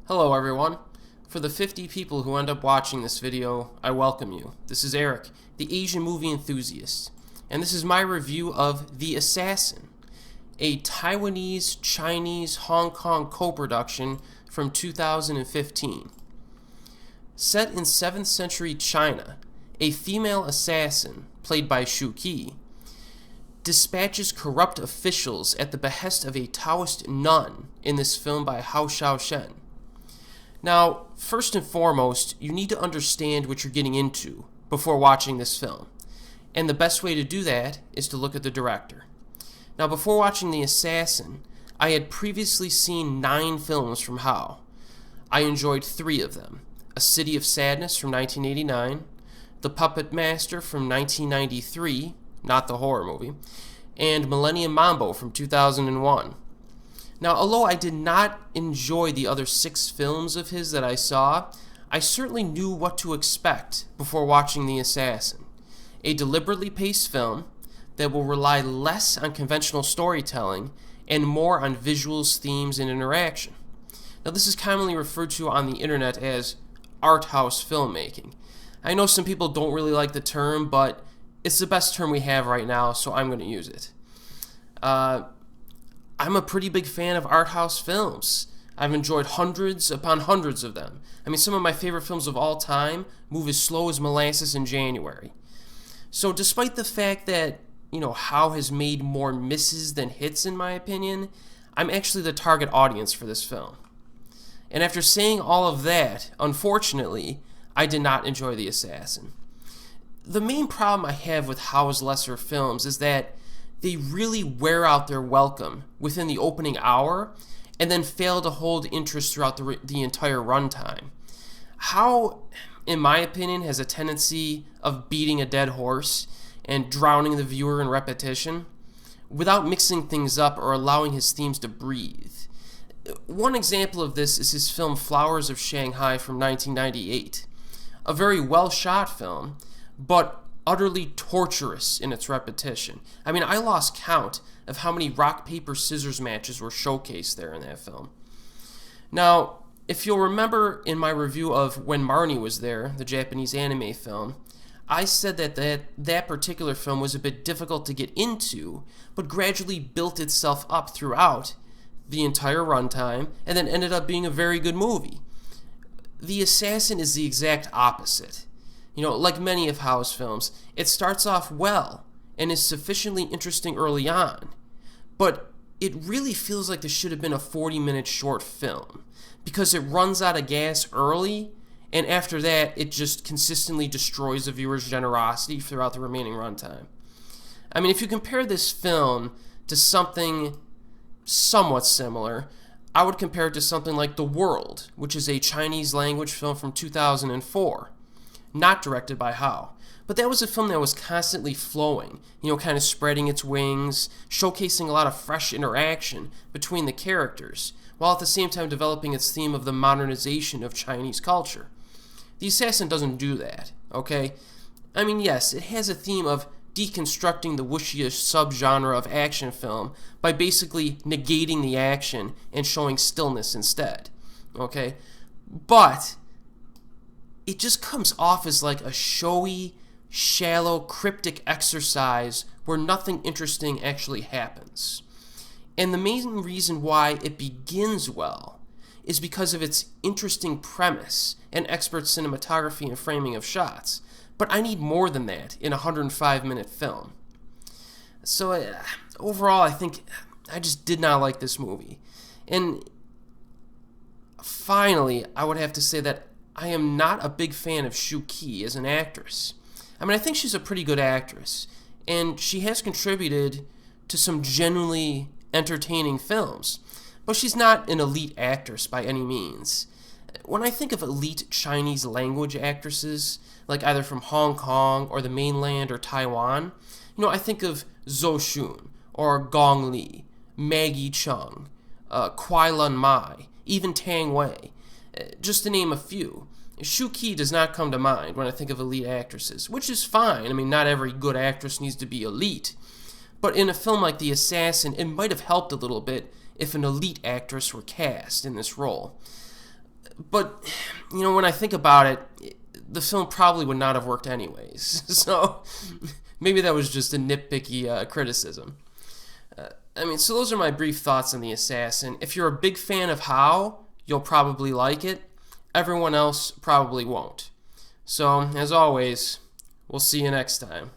Hello everyone. For the 50 people who end up watching this video, I welcome you. This is Erik, the Asian movie enthusiast, and this is my review of The Assassin, a Taiwanese-Chinese-Hong Kong co-production from 2015. Set in 7th century China, a female assassin, played by Shu Qi, dispatches corrupt officials at the behest of a Taoist nun in this film by Hou Hsiao-hsien. Now, first and foremost, you need to understand what you're getting into before watching this film. And the best way to do that is to look at the director. Now, before watching The Assassin, I had previously seen 9 films from Hou. I enjoyed 3 of them: A City of Sadness from 1989, The Puppet Master from 1993, not the horror movie, and Millennium Mambo from 2001. Now, although I did not enjoy the other 6 films of his that I saw, I certainly knew what to expect before watching The Assassin. A deliberately paced film that will rely less on conventional storytelling and more on visuals, themes, and interaction. Now, this is commonly referred to on the internet as art house filmmaking. I know some people don't really like the term, but it's the best term we have right now, so I'm going to use it. I'm a pretty big fan of art house films. I've enjoyed hundreds upon hundreds of them. I mean, some of my favorite films of all time move as slow as molasses in January. So despite the fact that, Hou has made more misses than hits in my opinion, I'm actually the target audience for this film. And after saying all of that, unfortunately, I did not enjoy The Assassin. The main problem I have with Hou's lesser films is that they really wear out their welcome within the opening hour and then fail to hold interest throughout the entire runtime. Hou, in my opinion, has a tendency of beating a dead horse and drowning the viewer in repetition without mixing things up or allowing his themes to breathe. One example of this is his film Flowers of Shanghai from 1998, a very well-shot film, but utterly torturous in its repetition. I mean, I lost count of how many rock, paper, scissors matches were showcased there in that film. Now, if you'll remember in my review of When Marnie Was There, the Japanese anime film, I said that particular film was a bit difficult to get into, but gradually built itself up throughout the entire runtime, and then ended up being a very good movie. The Assassin is the exact opposite. Like many of Hou's films, it starts off well and is sufficiently interesting early on, but it really feels like this should have been a 40-minute short film because it runs out of gas early, and after that, it just consistently destroys the viewer's generosity throughout the remaining runtime. I mean, if you compare this film to something somewhat similar, I would compare it to something like The World, which is a Chinese language film from 2004. Not directed by Hou, but that was a film that was constantly flowing, kind of spreading its wings, showcasing a lot of fresh interaction between the characters, while at the same time developing its theme of the modernization of Chinese culture. The Assassin doesn't do that, okay? I mean, yes, it has a theme of deconstructing the wuxia subgenre of action film by basically negating the action and showing stillness instead, okay? But it just comes off as like a showy, shallow, cryptic exercise where nothing interesting actually happens. And the main reason why it begins well is because of its interesting premise and expert cinematography and framing of shots. But I need more than that in a 105-minute film. So overall, I think I just did not like this movie. And finally, I would have to say that I am not a big fan of Shu Qi as an actress. I mean, I think she's a pretty good actress, and she has contributed to some genuinely entertaining films, but she's not an elite actress by any means. When I think of elite Chinese language actresses, like either from Hong Kong or the mainland or Taiwan, I think of Zhou Xun or Gong Li, Maggie Cheung, Kwai Lun Mai, even Tang Wei, just to name a few. Shu Qi does not come to mind when I think of elite actresses, which is fine. I mean, not every good actress needs to be elite. But in a film like The Assassin, it might have helped a little bit if an elite actress were cast in this role. But, when I think about it, the film probably would not have worked anyways. So maybe that was just a nitpicky criticism. So those are my brief thoughts on The Assassin. If you're a big fan of Hou, you'll probably like it. Everyone else probably won't. So, as always, we'll see you next time.